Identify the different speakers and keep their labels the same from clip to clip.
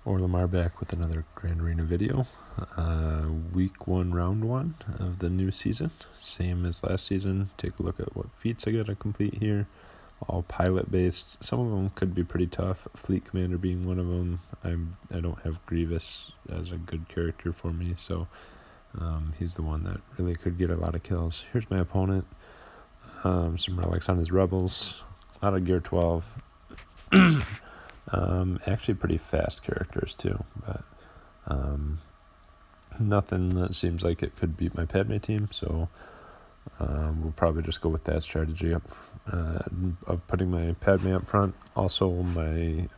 Speaker 1: Orlimar back with another Grand Arena video. Week 1, Round 1 of the new season. Same as last season. Take a look at what feats I got to complete here. All pilot based. Some of them could be pretty tough. Fleet Commander being one of them. I don't have Grievous as a good character for me, so he's the one that really could get a lot of kills. Here's my opponent. Some relics on his Rebels. A lot of Gear 12. Actually pretty fast characters too, but nothing that seems like it could beat my Padme team, so we'll probably just go with that strategy of putting my Padme up front. Also, my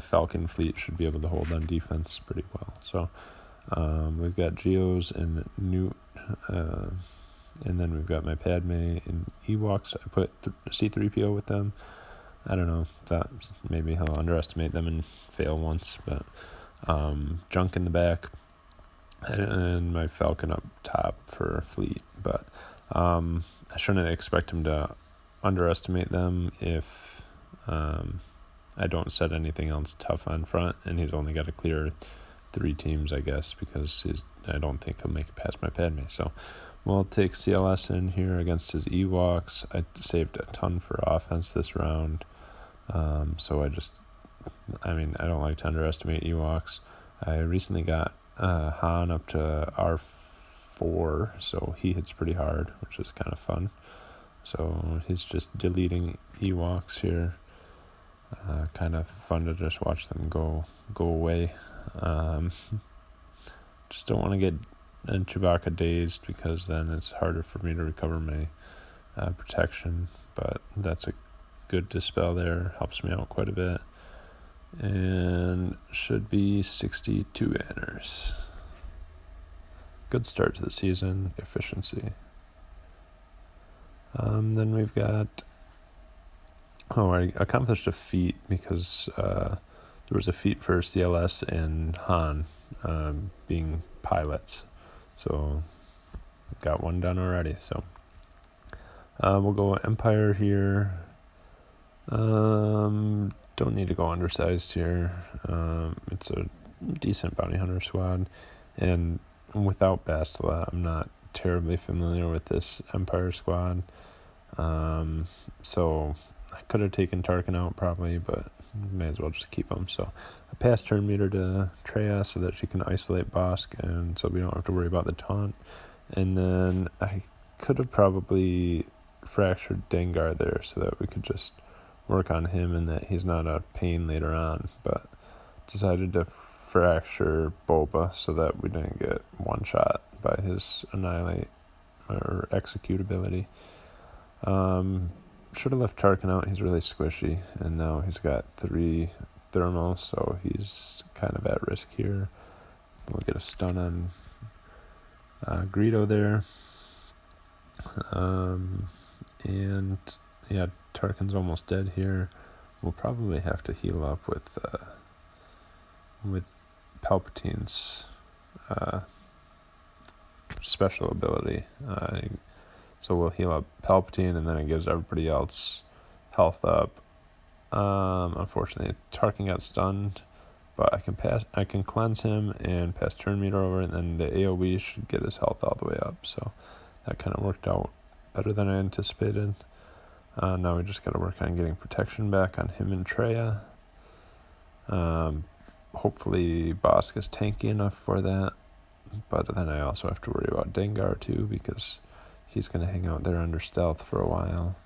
Speaker 1: Falcon fleet should be able to hold on defense pretty well. So we've got Geos and Newt, and then we've got my Padme and Ewoks. I put C-3PO with them. I don't know, that maybe he'll underestimate them and fail once, but junk in the back and my Falcon up top for fleet. But I shouldn't expect him to underestimate them if I don't set anything else tough on front, and he's only got to clear 3 teams, I guess, because I don't think he'll make it past my Padme. So we'll take CLS in here against his Ewoks. I saved a ton for offense this round. So I don't like to underestimate Ewoks. I recently got Han up to R4, so he hits pretty hard, which is kind of fun. So he's just deleting Ewoks here. Kind of fun to just watch them go away. Just don't want to get Chewbacca dazed, because then it's harder for me to recover my protection, but that's a good dispel there, helps me out quite a bit, and should be 62 banners. Good start to the season, efficiency. Then we've got, I accomplished a feat because there was a feat for CLS and Han being pilots, so got one done already. So we'll go Empire here. Don't need to go undersized here. It's a decent bounty hunter squad, and without Bastila, I'm not terribly familiar with this Empire squad. So I could have taken Tarkin out probably, but may as well just keep him. So I passed turn meter to Treya so that she can isolate Bosk, and so we don't have to worry about the taunt. And then I could have probably fractured Dengar there so that we could just work on him and that he's not a pain later on, but decided to fracture Boba so that we didn't get one shot by his annihilate or execute ability. Should have left Tarkin out. He's really squishy, and now he's got 3 thermals, so he's kind of at risk here. We'll get a stun on Greedo there. And yeah, Tarkin's almost dead here. We'll probably have to heal up with Palpatine's special ability. So we'll heal up Palpatine, and then it gives everybody else health up. Unfortunately, Tarkin got stunned, but I can cleanse him and pass turn meter over, and then the AoE should get his health all the way up. So that kind of worked out better than I anticipated. Now we just got to work on getting protection back on him and Treya. Hopefully Bosk is tanky enough for that, but then I also have to worry about Dengar too, because he's going to hang out there under stealth for a while.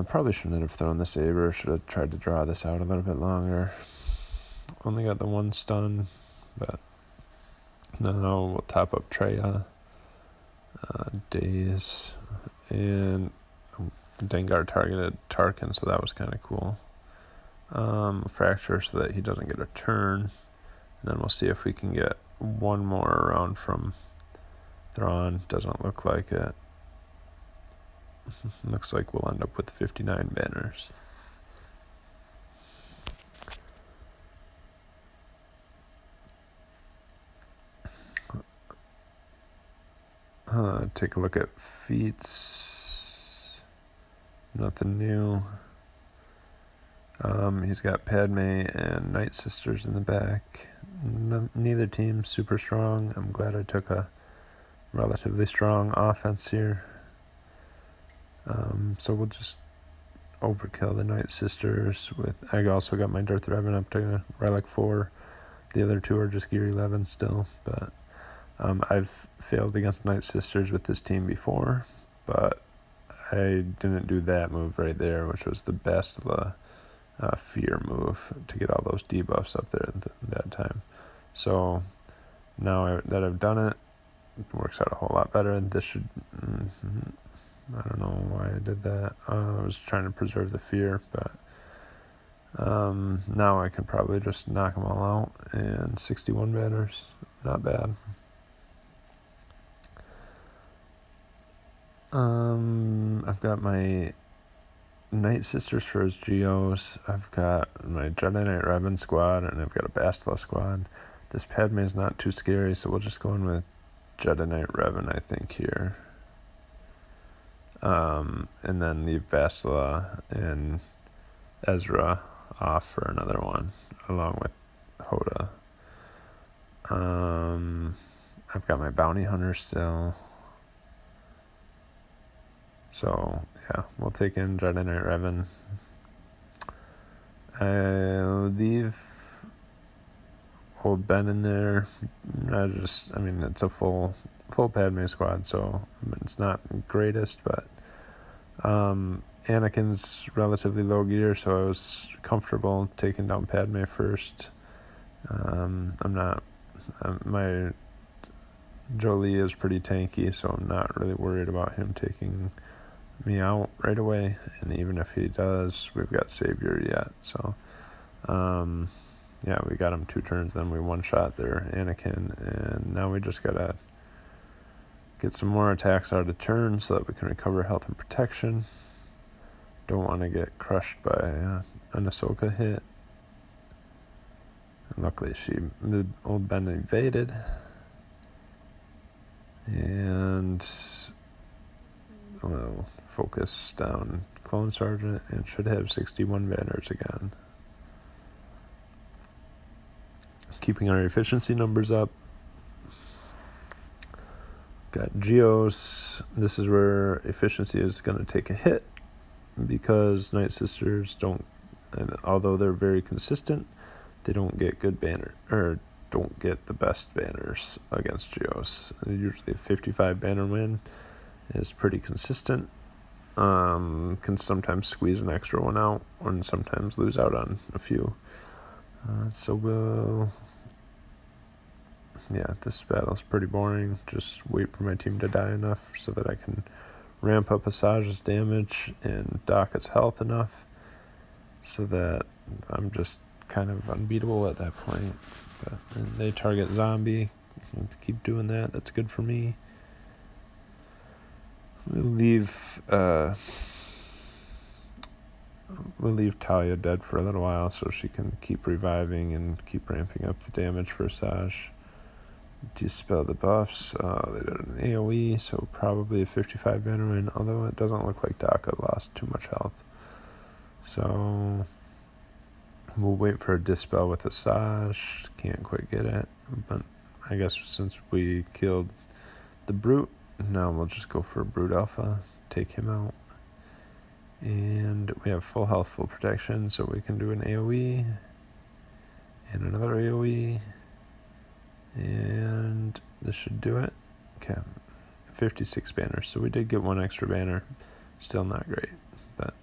Speaker 1: Probably shouldn't have thrown the saber. Should have tried to draw this out a little bit longer. Only got the 1 stun, but now we'll top up Treya. Daze, and Dengar targeted Tarkin, so that was kind of cool. Fracture so that he doesn't get a turn, and then we'll see if we can get one more round from Thrawn. Doesn't look like it. Looks like we'll end up with 59 banners. Take a look at feats. Nothing new. He's got Padme and Nightsisters in the back. Neither team's super strong. I'm glad I took a relatively strong offense here. So we'll just overkill the Nightsisters with... I also got my Darth Revan up to Relic 4. The other two are just Gear 11 still, but I've failed against Nightsisters with this team before, but I didn't do that move right there, which was the best fear move to get all those debuffs up there that time. So now that I've done it, it works out a whole lot better. This should... I don't know why I did that. I was trying to preserve the fear, but now I can probably just knock them all out. And 61 banners, not bad. I've got my Nightsisters for his Geos. I've got my Jedi Knight Revan squad, and I've got a Bastila squad. This Padme is not too scary, so we'll just go in with Jedi Knight Revan, I think, here. And then leave Bastila and Ezra off for another one, along with Hoda. I've got my Bounty Hunter still. So, yeah, we'll take in Jedi Knight Revan. I'll leave Old Ben in there. I mean, it's a full Padme squad, so it's not the greatest, but Anakin's relatively low gear, so I was comfortable taking down Padme first. My Jolie is pretty tanky, so I'm not really worried about him taking me out right away, and even if he does, we've got Savior yet, so yeah, we got him 2 turns, then we one-shot their Anakin, and now we just gotta get some more attacks out of turn so that we can recover health and protection. Don't want to get crushed by an Ahsoka hit. And luckily Old Ben evaded. And we'll focus down Clone Sergeant and should have 61 banners again. Keeping our efficiency numbers up. Got Geos. This is where efficiency is going to take a hit because Nightsisters don't, although they're very consistent, they don't get good banner, or don't get the best banners against Geos. Usually a 55 banner win is pretty consistent. Can sometimes squeeze an extra one out, and sometimes lose out on a few. Yeah, this battle's pretty boring. Just wait for my team to die enough so that I can ramp up Asajj's damage and Daka's health enough so that I'm just kind of unbeatable at that point. But they target zombie. Keep doing that. That's good for me. We'll leave Talia dead for a little while so she can keep reviving and keep ramping up the damage for Asajj. Dispel the buffs. They did an AoE, so probably a 55 banner win, although it doesn't look like Daka lost too much health. So we'll wait for a dispel with Asajj. Can't quite get it, but I guess since we killed the Brute, now we'll just go for a Brute Alpha, take him out. And we have full health, full protection, so we can do an AoE and another AoE. And this should do it. Okay, 56 banners. So we did get 1 extra banner. Still not great, but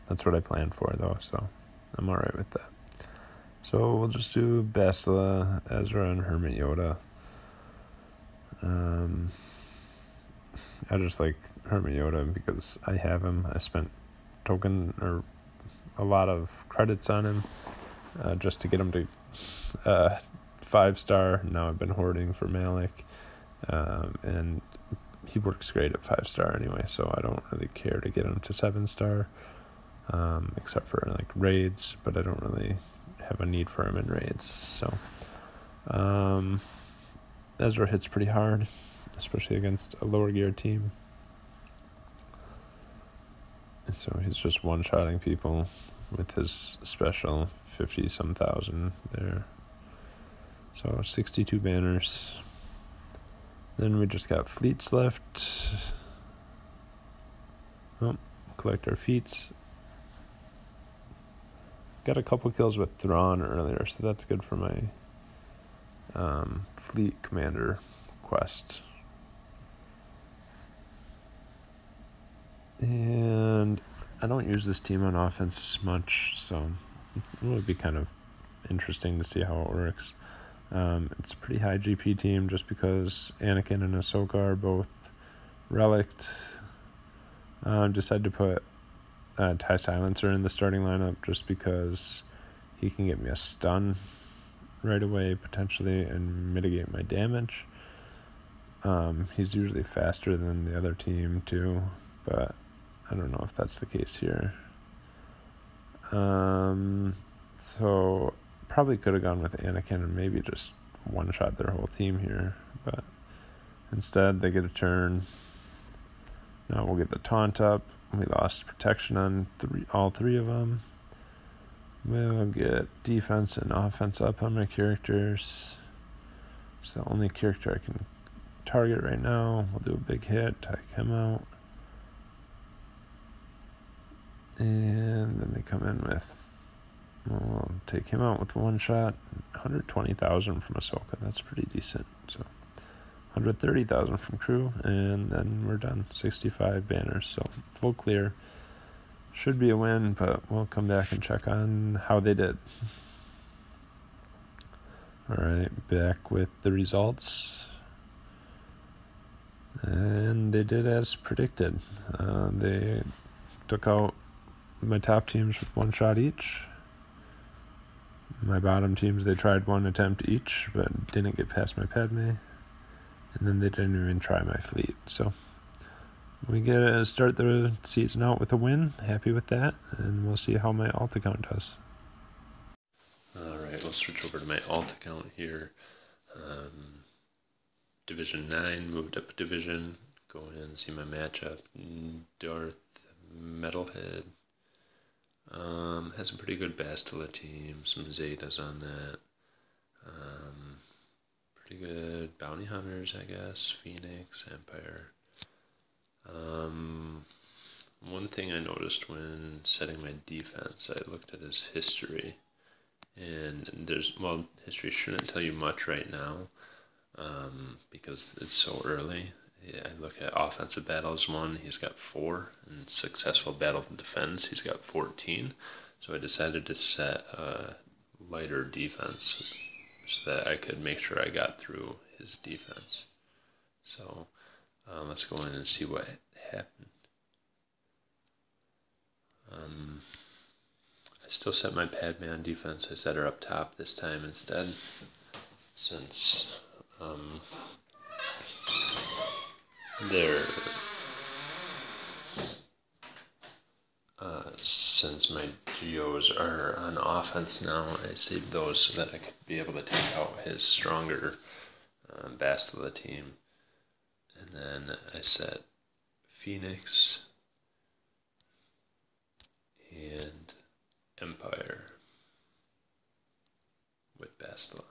Speaker 1: that's what I planned for, though, so I'm alright with that. So we'll just do Bastila, Ezra, and Herman Yoda. I just like Herman Yoda because I have him. I spent a lot of credits on him just to get him to 5-star. Now I've been hoarding for Malik, and he works great at 5-star anyway, so I don't really care to get him to 7-star, except for like raids, but I don't really have a need for him in raids. So Ezra hits pretty hard, especially against a lower gear team. So he's just one-shotting people with his special 50-some thousand there. So 62 banners. Then we just got fleets left. Oh, collect our feats. Got a couple kills with Thrawn earlier, so that's good for my fleet commander quest. And I don't use this team on offense much, so it would be kind of interesting to see how it works. It's a pretty high GP team just because Anakin and Ahsoka are both relicked. Decided to put TIE Silencer in the starting lineup just because he can get me a stun right away potentially and mitigate my damage. He's usually faster than the other team too, but I don't know if that's the case here. So probably could have gone with Anakin and maybe just one-shot their whole team here, but instead they get a turn. Now we'll get the taunt up. We lost protection on all three of them. We'll get defense and offense up on my characters. It's the only character I can target right now. We'll do a big hit, take him out. And then they come in with, we'll take him out with one shot. 120,000 from Ahsoka, that's pretty decent. So 130,000 from crew, and then we're done. 65 banners, so full clear. Should be a win, but we'll come back and check on how they did. Alright, back with the results. And they did as predicted. They took out my top teams with one shot each. My bottom teams, they tried one attempt each, but didn't get past my Padme. And then they didn't even try my fleet. So we get to start the season out with a win. Happy with that. And we'll see how my alt account does. Alright, we'll switch over to my alt account here. Division 9, moved up a division. Go in and see my matchup. Darth Metalhead. Has some pretty good Bastila team. Some Zetas on that. Pretty good bounty hunters, I guess. Phoenix, Empire. One thing I noticed when setting my defense, I looked at his history. And history shouldn't tell you much right now because it's so early. Yeah, I look at offensive battles 1, he's got 4, and successful battle defense, he's got 14. So I decided to set a lighter defense so that I could make sure I got through his defense. So let's go in and see what happened. I still set my Padme on defense. I set her up top this time instead, since since my GOs are on offense now, I saved those so that I could be able to take out his stronger Bastila team. And then I set Phoenix and Empire with Bastila.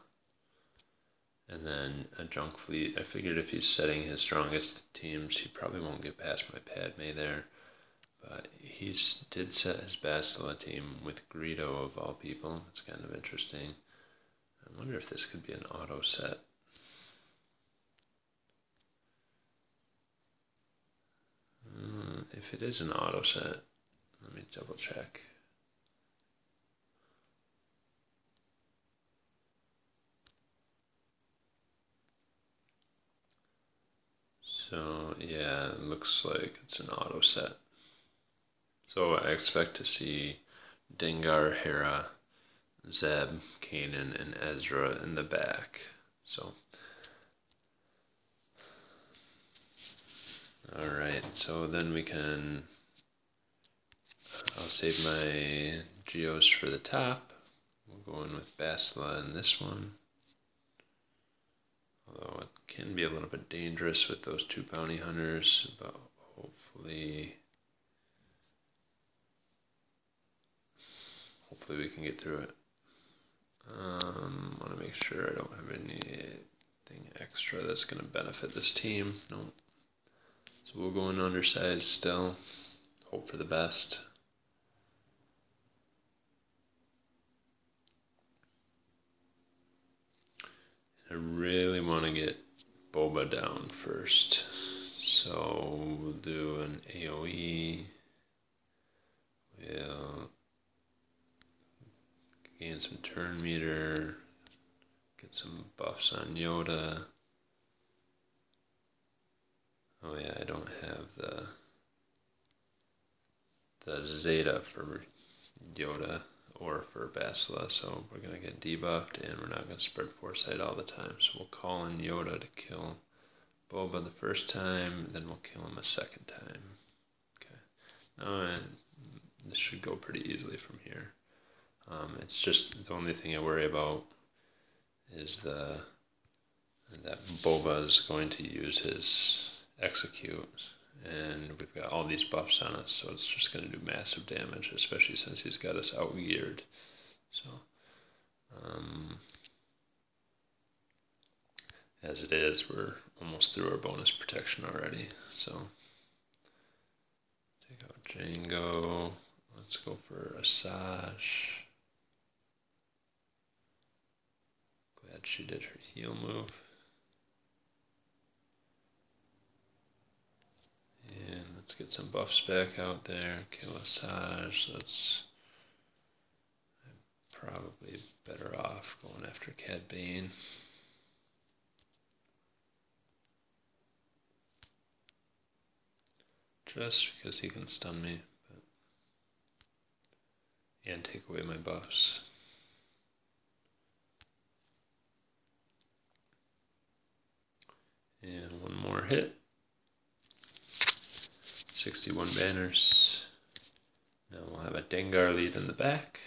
Speaker 1: And then a junk fleet. I figured if he's setting his strongest teams, he probably won't get past my Padme there. But he did set his Bastila team with Greedo of all people. It's kind of interesting. I wonder if this could be an auto set. If it is an auto set, let me double check. So yeah, it looks like it's an auto set. So I expect to see Dengar, Hera, Zeb, Kanan, and Ezra in the back. So alright, so then we can, I'll save my Geos for the top. We'll go in with Bastila in this one. Although it can be a little bit dangerous with those two bounty hunters, but hopefully hopefully we can get through it. Want to make sure I don't have anything extra that's going to benefit this team. Nope. So we'll go in undersized still. Hope for the best. I really want to get Boba down first. So we'll do an AoE. We'll gain some turn meter. Get some buffs on Yoda. Oh yeah, I don't have the Zeta for Yoda or for Basila, so we're going to get debuffed and we're not going to spread foresight all the time. So we'll call in Yoda to kill Boba the first time, then we'll kill him a second time. Okay. Now this should go pretty easily from here. It's just the only thing I worry about is that Boba is going to use his execute, and we've got all these buffs on us, so it's just going to do massive damage, especially since he's got us out-geared. So, as it is, we're almost through our bonus protection already. So, take out Django. Let's go for Asajj. Glad she did her heal move. And let's get some buffs back out there. Kill Asajj. I'm probably better off going after Cad Bane. Just because he can stun me, and take away my buffs. And one more hit. 61 banners. Now we'll have a Dengar lead in the back.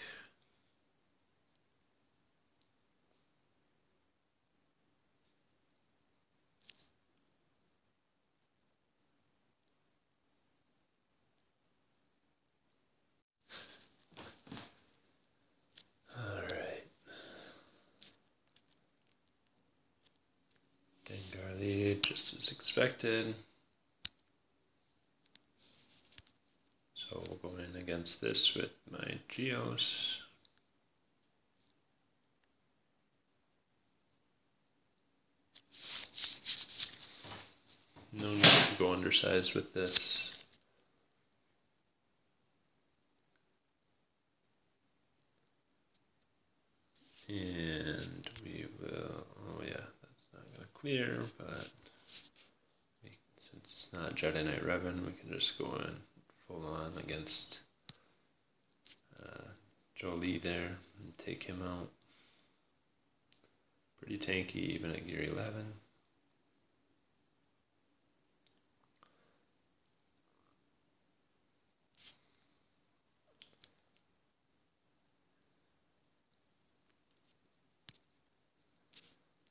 Speaker 1: Alright. Dengar lead, just as expected. So we'll go in against this with my Geos. No need to go undersized with this. And we will, oh yeah, that's not going to clear, but since it's not Jedi Knight Revan, we can just go in full on against Jolie there and take him out. Pretty tanky even at gear 11.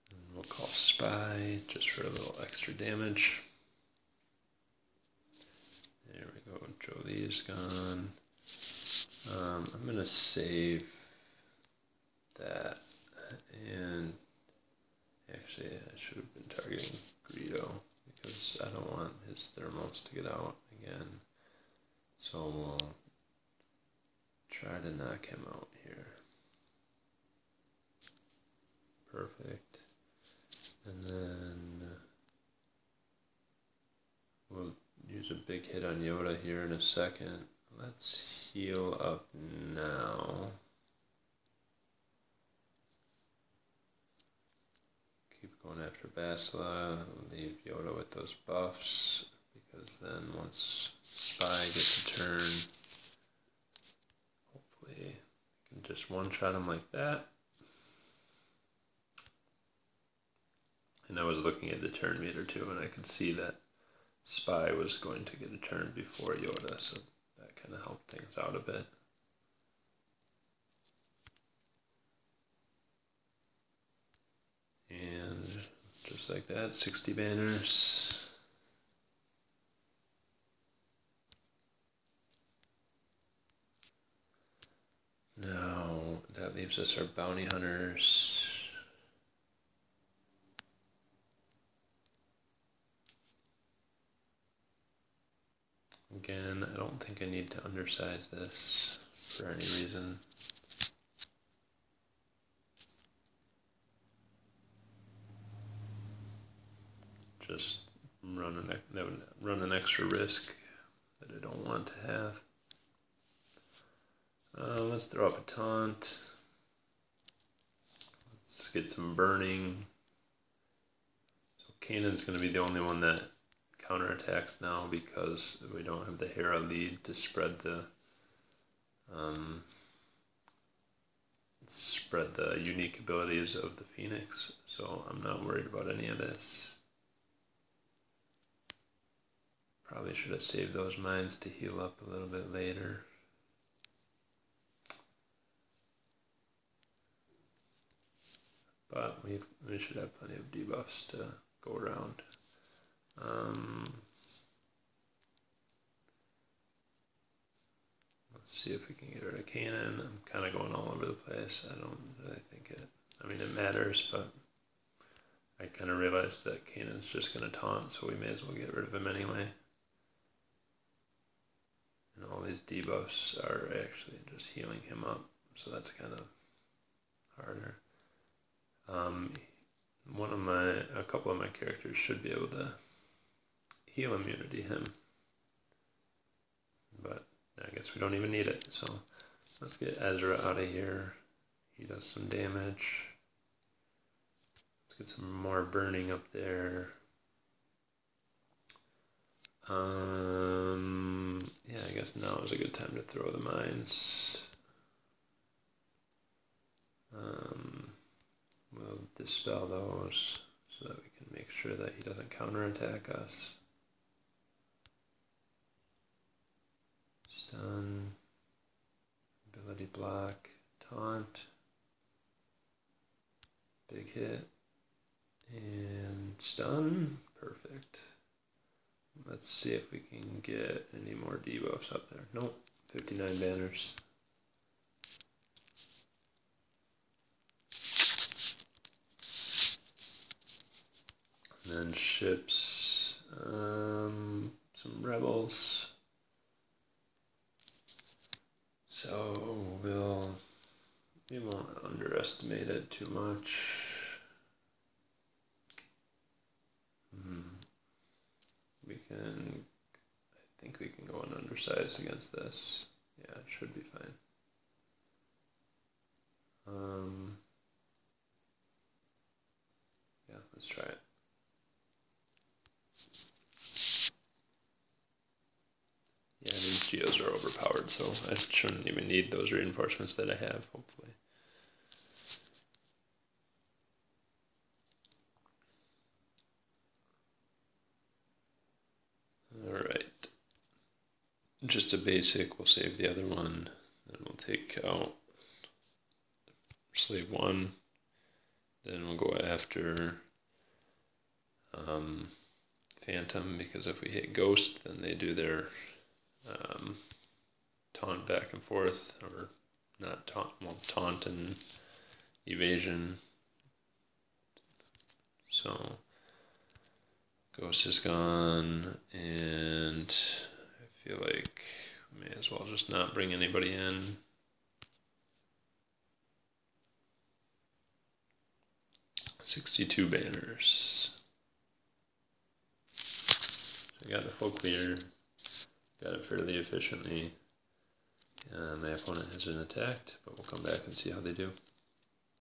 Speaker 1: And we'll call Spy just for a little extra damage. There we go, Jolie is gone. I'm going to save that, and actually I should have been targeting Greedo because I don't want his thermals to get out again. So we'll try to knock him out here. Perfect. And then we'll use a big hit on Yoda here in a second. Let's heal up now. Keep going after Basila. Leave Yoda with those buffs, because then once Spy gets a turn, hopefully I can just one-shot him like that. And I was looking at the turn meter too, and I could see that Spy was going to get a turn before Yoda, so that kind of helped things out a bit. And just like that, 60 banners. Now leaves us our bounty hunters. Again, I don't think I need to undersize this for any reason. Just run an extra risk that I don't want to have. Let's throw up a taunt. Let's get some burning. So Kanan's going to be the only one that counterattacks now because we don't have the Hera lead to spread the unique abilities of the Phoenix. So I'm not worried about any of this. Probably should have saved those mines to heal up a little bit later. But we should have plenty of debuffs to go around. Let's see if we can get rid of Kanan. I'm kind of going all over the place. I don't really think it. I mean, it matters, but I kind of realized that Kanan's just going to taunt, so we may as well get rid of him anyway. And all these debuffs are actually just healing him up, so that's kind of harder. A couple of my characters should be able to heal immunity him, but I guess we don't even need it. So let's get Ezra out of here. He does some damage. Let's get some more burning up there. Yeah, I guess now is a good time to throw the mines. We'll dispel those so that we can make sure that he doesn't counterattack us. Stun, ability block, taunt, big hit, and stun. Perfect. Let's see if we can get any more debuffs up there. Nope, 59 banners. And then ships, some rebels. So we won't underestimate it too much. I think we can go on undersized against this. Yeah, it should be fine. Yeah, let's try it. Yeah, these geos are overpowered, so I shouldn't even need those reinforcements that I have, hopefully. Alright. Just a basic, we'll save the other one, then we'll take out slave 1, then we'll go after Phantom, because if we hit Ghost, then they do their taunt back and forth, or not taunt, well, taunt and evasion. So Ghost is gone, and I feel like we may as well just not bring anybody in. $62 banners. So I got the full clear. Got it fairly efficiently. My opponent hasn't attacked, but we'll come back and see how they do.